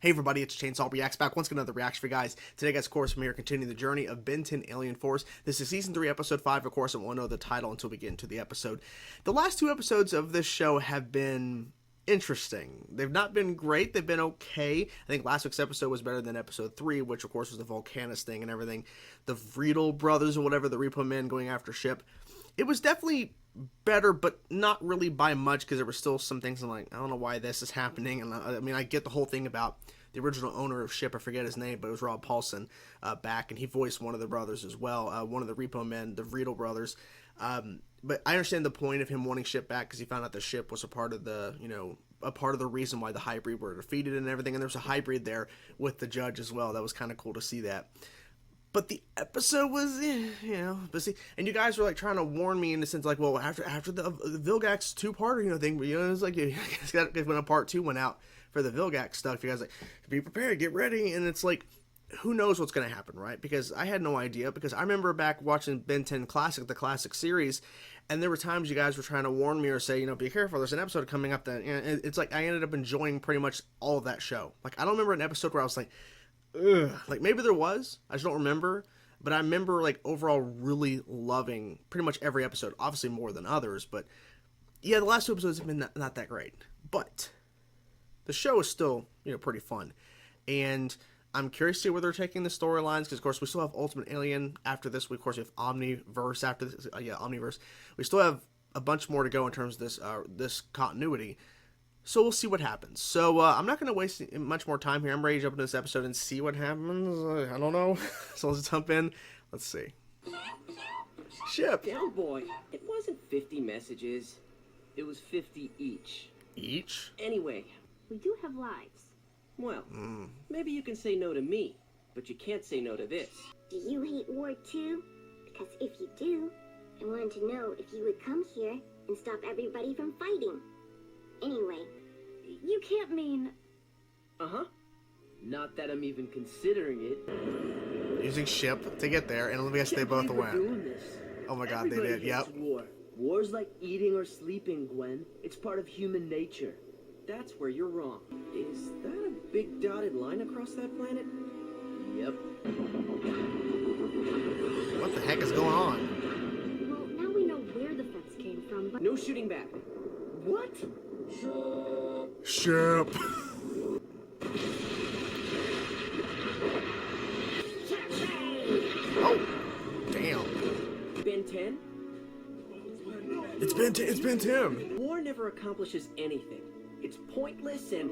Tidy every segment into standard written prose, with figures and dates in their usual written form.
Hey everybody, it's Chainsaw Reacts back once again another reaction for you guys. Today guys, of course, we are continuing the journey of Ben 10 Alien Force. This is season 3 episode 5, of course. I won't know the title until we get into the episode. The last 2 episodes of this show have been interesting. They've not been great, they've been okay. I think last week's episode was better than episode 3, which of course was the Volcanus thing and everything. The Vriedel brothers or whatever, the Repo Men going after Ship. It was definitely better, but not really by much, because there were still some things I'm like, I don't know why this is happening. And I mean, I get the whole thing about the original owner of Ship, I forget his name, but it was Rob Paulson back, and he voiced one of the brothers as well, one of the Repo Men, the Vriedel brothers. But I understand the point of him wanting Ship back, because he found out the Ship was a part of the, you know, a part of the reason why the hybrid were defeated and everything, and there's a hybrid there with the judge as well. That was kind of cool to see that. But the episode was, you know, but see, and you guys were like trying to warn me in the sense like, well, after the Vilgax 2-parter, you know, thing, you know, it's like, when a part 2 went out for the Vilgax stuff, you guys like, be prepared, get ready, and it's like, who knows what's going to happen, right? Because I had no idea, because I remember back watching Ben 10 Classic, the classic series, and there were times you guys were trying to warn me or say, you know, be careful, there's an episode coming up that, you know, it's like I ended up enjoying pretty much all of that show. Like, I don't remember an episode where I was like, ugh. Like, maybe there was, I just don't remember, but I remember, like, overall really loving pretty much every episode, obviously more than others, but yeah, the last 2 episodes have been not that great, but the show is still, you know, pretty fun, and I'm curious to see where they're taking the storylines, because of course we still have Ultimate Alien after this. We, of course, we have Omniverse after this. Omniverse. We still have a bunch more to go in terms of this this continuity. So we'll see what happens. So I'm not going to waste much more time here. I'm ready to jump into this episode and see what happens. I don't know. So let's jump in. Let's see. Ship. Down, boy. It wasn't 50 messages. It was 50 each. Each? Anyway. We do have lives. Well, maybe you can say no to me, but you can't say no to this. Do you hate war too? Because if you do, I wanted to know if you would come here and stop everybody from fighting. Anyway, you can't mean... Uh-huh. Not that I'm even considering it. Using Ship to get there, and let me guess, they both win. Oh my god, they did, yep. War. War's like eating or sleeping, Gwen. It's part of human nature. That's where you're wrong. Is that a big dotted line across that planet? Yep. What the heck is going on? Well, now we know where the fence came from, but... No shooting back. What? Ship. Oh, damn. Ben 10? It's Ben 10. War never accomplishes anything. It's pointless and...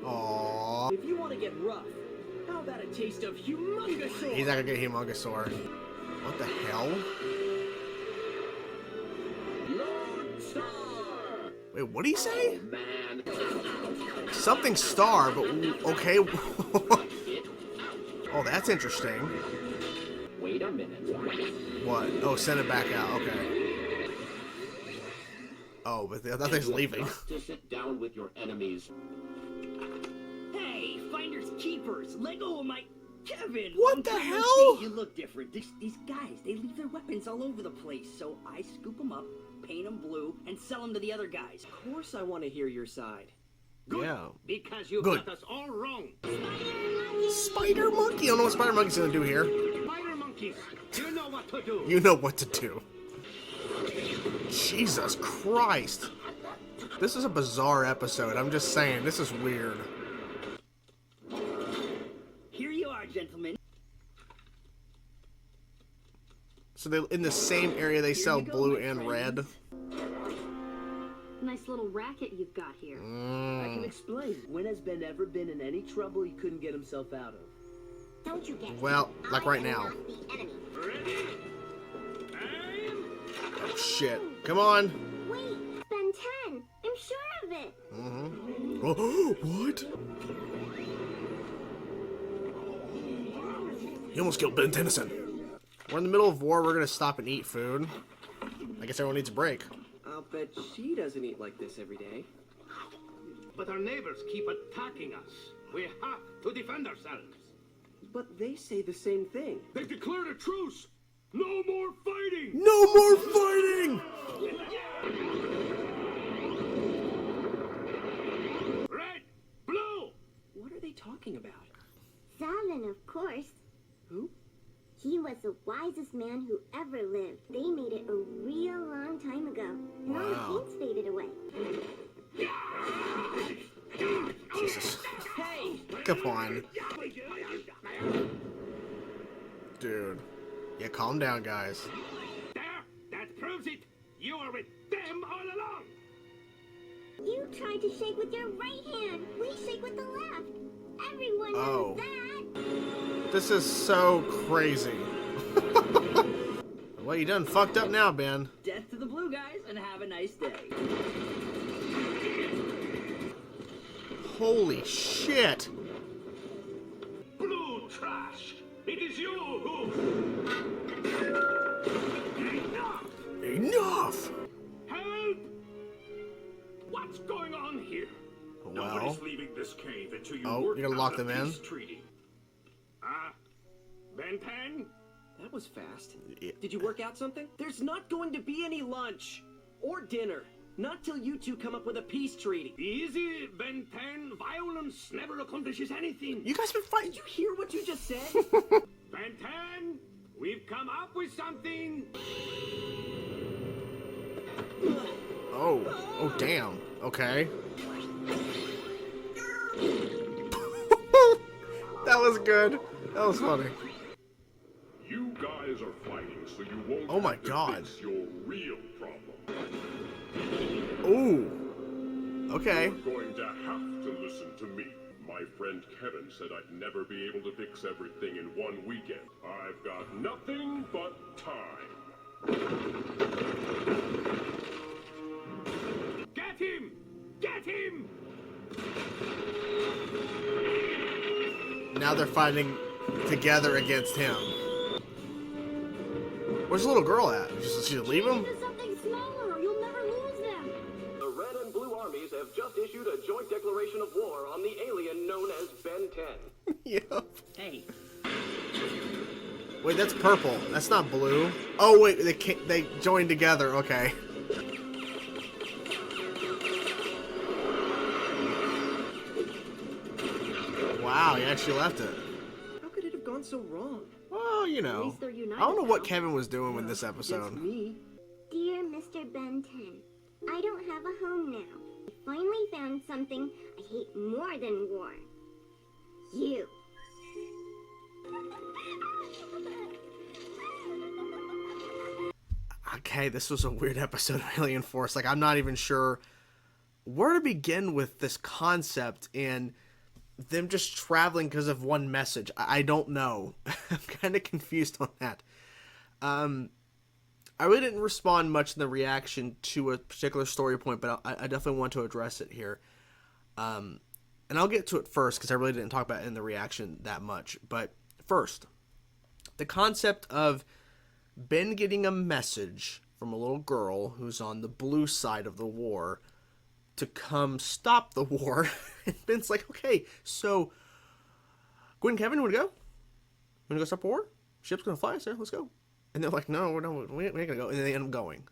Aww. If you want to get rough, how about a taste of Humongosaur? He's not gonna get Humongosaur. What the hell? Lord Star! Wait, what did he say? Oh, man. Something star, but okay. Oh, that's interesting. Wait a minute. What? Oh, send it back out. Okay. Oh, but that thing's leaving. To sit down with your enemies. Hey, finders keepers, let go of my Kevin. What the hell? You look different. These guys, they leave their weapons all over the place, so I scoop them up, paint them blue, and sell them to the other guys. Of course, I want to hear your side. Good, yeah. because you Good. got us all wrong. Spider Monkey. I don't know what Spider Monkey's gonna do here. Spider monkeys, you know what to do. You know what to do. Jesus Christ. This is a bizarre episode. I'm just saying, this is weird. Here you are, gentlemen. So they in the same area they sell blue and red. Nice little racket you've got here. I can explain. When has Ben ever been in any trouble he couldn't get himself out of? Don't you get Well, it? like right now. The enemy. Ready? Oh shit. Come on. Wait, Ben 10. I'm sure of it. Oh, what? He almost killed Ben Tennyson. We're in the middle of war. We're gonna stop and eat food. I guess everyone needs a break. I'll bet she doesn't eat like this every day. But our neighbors keep attacking us. We have to defend ourselves. But they say the same thing. They've declared a truce. No more fighting. No more fighting. Red, blue. What are they one who ever lived. They made it a real long time ago, and all the paint's faded away. Jesus. Hey! Come on. Dude. Yeah, calm down, guys. There! That proves it! You were with them all along! You tried to shake with your right hand. We shake with the left. Everyone Oh. knows that. This is so crazy. Well, you done fucked up now, Ben. Death to the blue guys, and have a nice day. Holy shit. Blue trash! It is you who... Enough! Enough! Help! What's going on here? Well, Nobody's leaving this cave until you Oh, work you're gonna lock out a them in? peace treaty. Ben 10? That was fast. Yeah. Did you work out something? There's not going to be any lunch. Or dinner. Not till you two come up with a peace treaty. Easy, Ben 10. Violence never accomplishes anything. You guys been fighting? Did you hear what you just said? Ben 10, we've come up with something. Oh, damn. Okay. That was good. That was funny. You guys are fighting so you won't Oh my have to God. fix your real problem. Ooh. Okay. You're going to have to listen to me. My friend Kevin said I'd never be able to fix everything in one weekend. I've got nothing but time. Get him! Get him! Now they're fighting together against him. Where's the little girl at? Should she leave him? Into something smaller, or you'll never lose them. The Red and Blue armies have just issued a joint declaration of war on the alien known as Ben 10. Yeah. Hey, Wait, that's purple. That's not blue. Oh wait, they joined together. Okay. Wow, he actually left it. how could it have gone so wrong? Well, you At know. least they're united I don't know what now. Kevin was doing with this Against episode. me. Dear Mr. Ben 10, I don't have a home now. I finally found something I hate more than war. You. Okay, this was a weird episode of Alien Force. Like, I'm not even sure where to begin with this concept and them just traveling because of one message. I don't know. I'm kind of confused on that. I really didn't respond much in the reaction to a particular story point, but I definitely want to address it here. And I'll get to it first because I really didn't talk about it in the reaction that much. But first, the concept of Ben getting a message from a little girl who's on the blue side of the war to come stop the war. And Ben's like, okay, so Gwen and Kevin, you want to go? Want to go stop the war? Ship's going to fly us there. Let's go. And they're like, no, we ain't going to go. And then they end up going.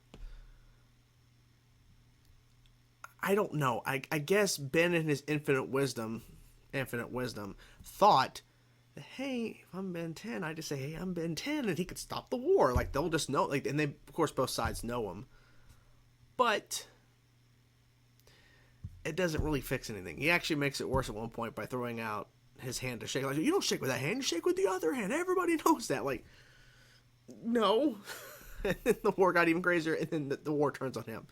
I don't know. I guess Ben in his infinite wisdom, thought, hey, if I'm Ben 10, I just say, hey, I'm Ben 10, and he could stop the war. Like, they'll just know. Like, and they, of course, both sides know him. But it doesn't really fix anything. He actually makes it worse at one point by throwing out his hand to shake. Like, you don't shake with that hand, you shake with the other hand. Everybody knows that. Like, no. And then the war got even crazier, and then the war turns on him.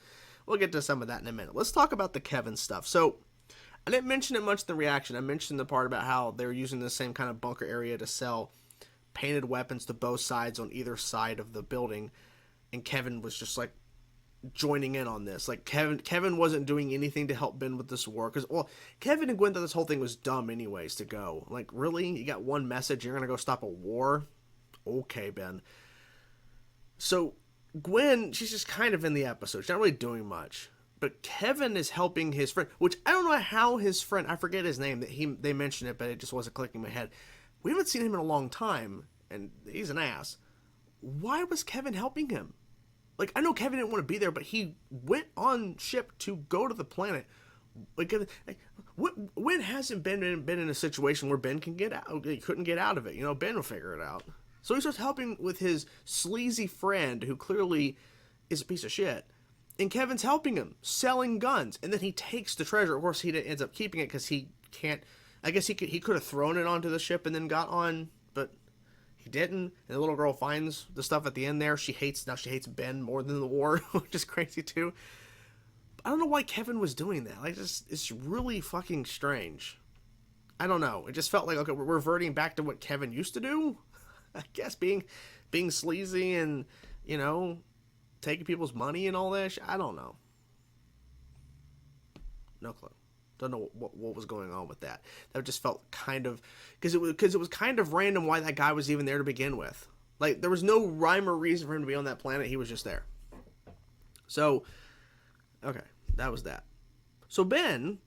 We'll get to some of that in a minute. Let's talk about the Kevin stuff. So, I didn't mention it much in the reaction. I mentioned the part about how they're using the same kind of bunker area to sell painted weapons to both sides on either side of the building. And Kevin was just like joining in on this. Like Kevin wasn't doing anything to help Ben with this war. Because, well, Kevin and Gwen thought this whole thing was dumb anyways to go. Like, really? You got one message, you're going to go stop a war? Okay, Ben. So, Gwen, she's just kind of in the episode. She's not really doing much. But Kevin is helping his friend, which I don't know how his friend, I forget his name, they mentioned it, but it just wasn't clicking in my head. We haven't seen him in a long time, and he's an ass. Why was Kevin helping him? Like, I know Kevin didn't want to be there, but he went on ship to go to the planet. Like, when hasn't Ben been in a situation where Ben can get out? He couldn't get out of it. You know, Ben will figure it out. So he starts helping with his sleazy friend, who clearly is a piece of shit. And Kevin's helping him, selling guns. And then he takes the treasure. Of course, he ends up keeping it because he can't... I guess he could have thrown it onto the ship and then got on, but he didn't. And the little girl finds the stuff at the end there. She hates Ben more than the war, which is crazy too. I don't know why Kevin was doing that. Like, it's really fucking strange. I don't know. It just felt like, okay, we're reverting back to what Kevin used to do. I guess being sleazy and, you know, taking people's money and all that. I don't know. No clue. Don't know what was going on with that. That just felt kind of... Because it was kind of random why that guy was even there to begin with. Like, there was no rhyme or reason for him to be on that planet. He was just there. So, okay. That was that. So Ben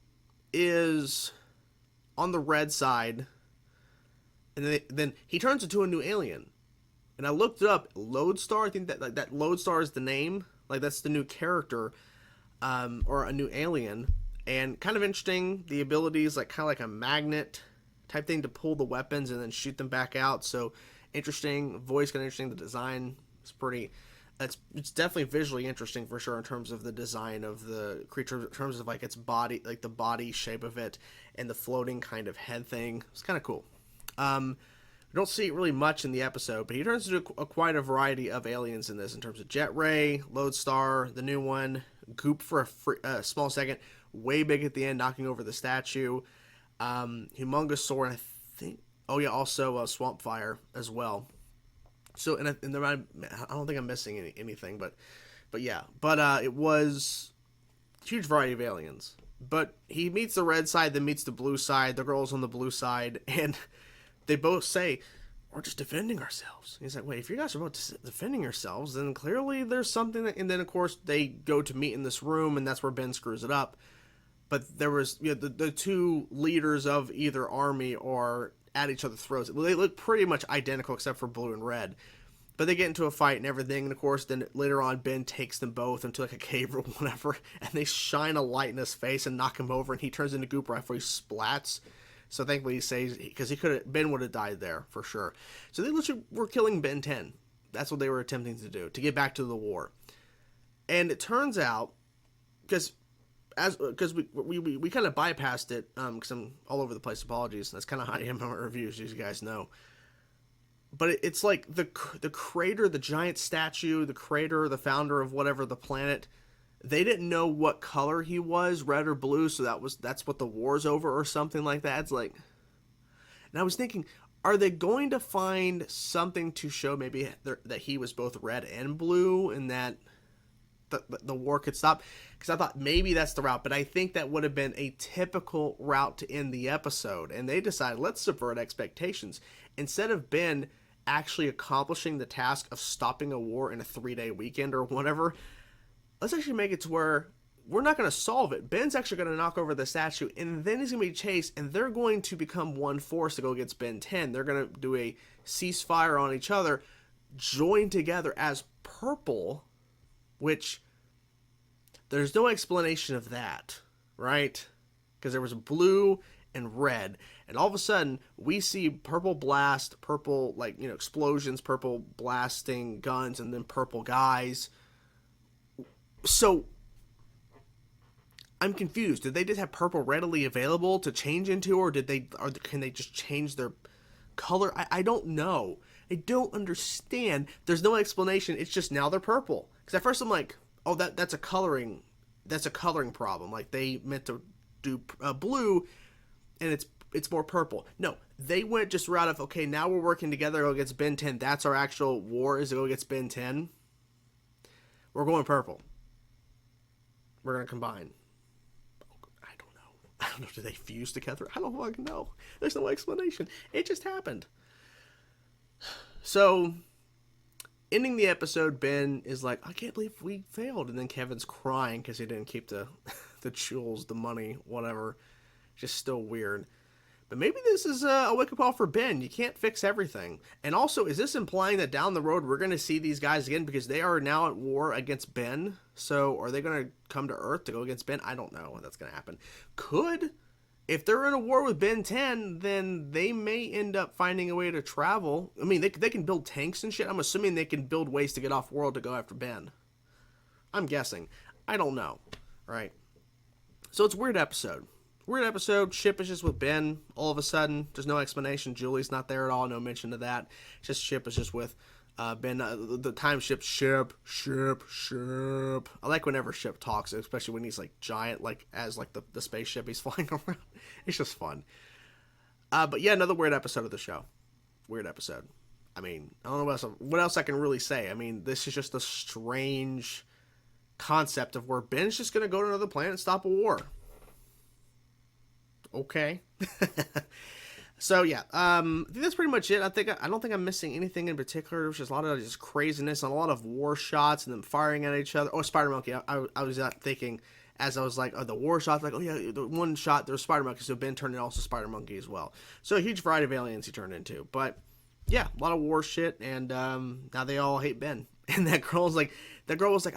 is on the red side. And then he turns into a new alien. And I looked it up. Lodestar, I think that Lodestar is the name. Like, that's the new character. Or a new alien. And kind of interesting, the abilities, like kind of like a magnet type thing to pull the weapons and then shoot them back out. So interesting, voice kind of interesting. The design is pretty, it's definitely visually interesting for sure in terms of the design of the creature, in terms of like its body, like the body shape of it and the floating kind of head thing. It's kind of cool. We don't see it really much in the episode, but he turns into quite a variety of aliens in this in terms of Jet Ray, Lodestar, the new one, Goop for a small second, way big at the end, knocking over the statue, Humongous Sword, and I think, oh yeah, also Swamp Fire as well. So, and there I don't think I'm missing anything, but yeah, it was a huge variety of aliens. But he meets the red side, then meets the blue side. The girl's on the blue side, and they both say, "We're just defending ourselves." And he's like, "Wait, if you guys are both defending yourselves, then clearly there's something." And then of course they go to meet in this room, and that's where Ben screws it up. But there was, you know, the two leaders of either army are at each other's throats. They look pretty much identical except for blue and red. But they get into a fight and everything. And of course, then later on, Ben takes them both into like a cave or whatever. And they shine a light in his face and knock him over. And he turns into goop right before he splats. So thankfully he saves, because Ben would have died there for sure. So they literally were killing Ben 10. That's what they were attempting to do, to get back to the war. And it turns out, because we kind of bypassed it, because I'm all over the place, apologies, that's kind of how I am on my reviews, as you guys know, but it's like the creator, the giant statue, the creator, the founder of whatever the planet, they didn't know what color he was, red or blue, so that's what the war's over or something like that. It's like, and I was thinking, are they going to find something to show maybe that he was both red and blue, and that the war could stop? Because I thought maybe that's the route, but I think that would have been a typical route to end the episode, and they decided, let's subvert expectations. Instead of Ben actually accomplishing the task of stopping a war in a 3-day weekend or whatever, let's actually make it to where we're not going to solve it. Ben's actually going to knock over the statue, and then he's going to be chased, and they're going to become one force to go against Ben 10. They're going to do a ceasefire on each other, join together as Purple, which there's no explanation of that, right? Because there was blue and red, and all of a sudden we see purple blast, purple, like, you know, explosions, purple blasting guns, and then purple guys. So I'm confused. Did they just have purple readily available to change into, or can they just change their color? I don't know. I don't understand. There's no explanation. It's just now they're purple. Because at first I'm like, oh, that's a coloring problem. Like, they meant to do blue, and it's more purple. No, they went just route of, okay, now we're working together to go against Ben 10. That's our actual war, is to go against Ben 10. We're going purple. We're going to combine. I don't know. Do they fuse together? I don't fucking know. There's no explanation. It just happened. So, ending the episode, Ben is like, I can't believe we failed. And then Kevin's crying because he didn't keep the jewels, the money, whatever. Just still weird. But maybe this is a wake-up call for Ben. You can't fix everything. And also, is this implying that down the road we're going to see these guys again because they are now at war against Ben? So are they going to come to Earth to go against Ben? I don't know if that's going to happen. Could. if they're in a war with Ben 10, then they may end up finding a way to travel. I mean, they can build tanks and shit. I'm assuming they can build ways to get off world to go after Ben. I'm guessing. I don't know. Right? So it's a weird episode. Weird episode. Ship is just with Ben all of a sudden. There's no explanation. Julie's not there at all. No mention of that. Just Ship is just with Ben. The time ship. I like whenever Ship talks, especially when he's like giant, like as like the spaceship he's flying around. It's just fun. But yeah, another weird episode of the show. Weird episode. I mean, I don't know what else I can really say. I mean, this is just a strange concept of where Ben's just going to go to another planet and stop a war. Okay. So yeah, I think that's pretty much it. I don't think I'm missing anything in particular. There's just a lot of just craziness and a lot of war shots and them firing at each other. Oh, Spider Monkey. I was thinking as I was like, oh, the war shots. Like, oh yeah, the one shot there's Spider Monkey. So Ben turned into also Spider Monkey as well. So a huge variety of aliens he turned into. But yeah, a lot of war shit, and now they all hate Ben. And that girl was like,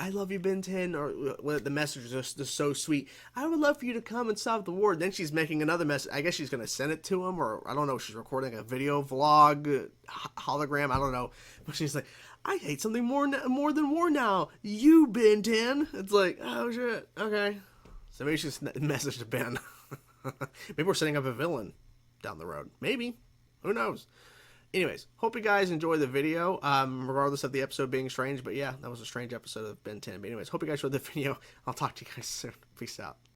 I love you, Ben 10, or the message was just so sweet. I would love for you to come and stop the war. Then she's making another message. I guess she's going to send it to him, or I don't know, she's recording a video vlog, hologram, I don't know. But she's like, I hate something more than war now. You, Ben 10. It's like, oh shit, okay. So maybe she's message to Ben. Maybe we're setting up a villain down the road. Maybe. Who knows? Anyways, hope you guys enjoy the video, regardless of the episode being strange. But yeah, that was a strange episode of Ben 10. But anyways, hope you guys enjoyed the video. I'll talk to you guys soon. Peace out.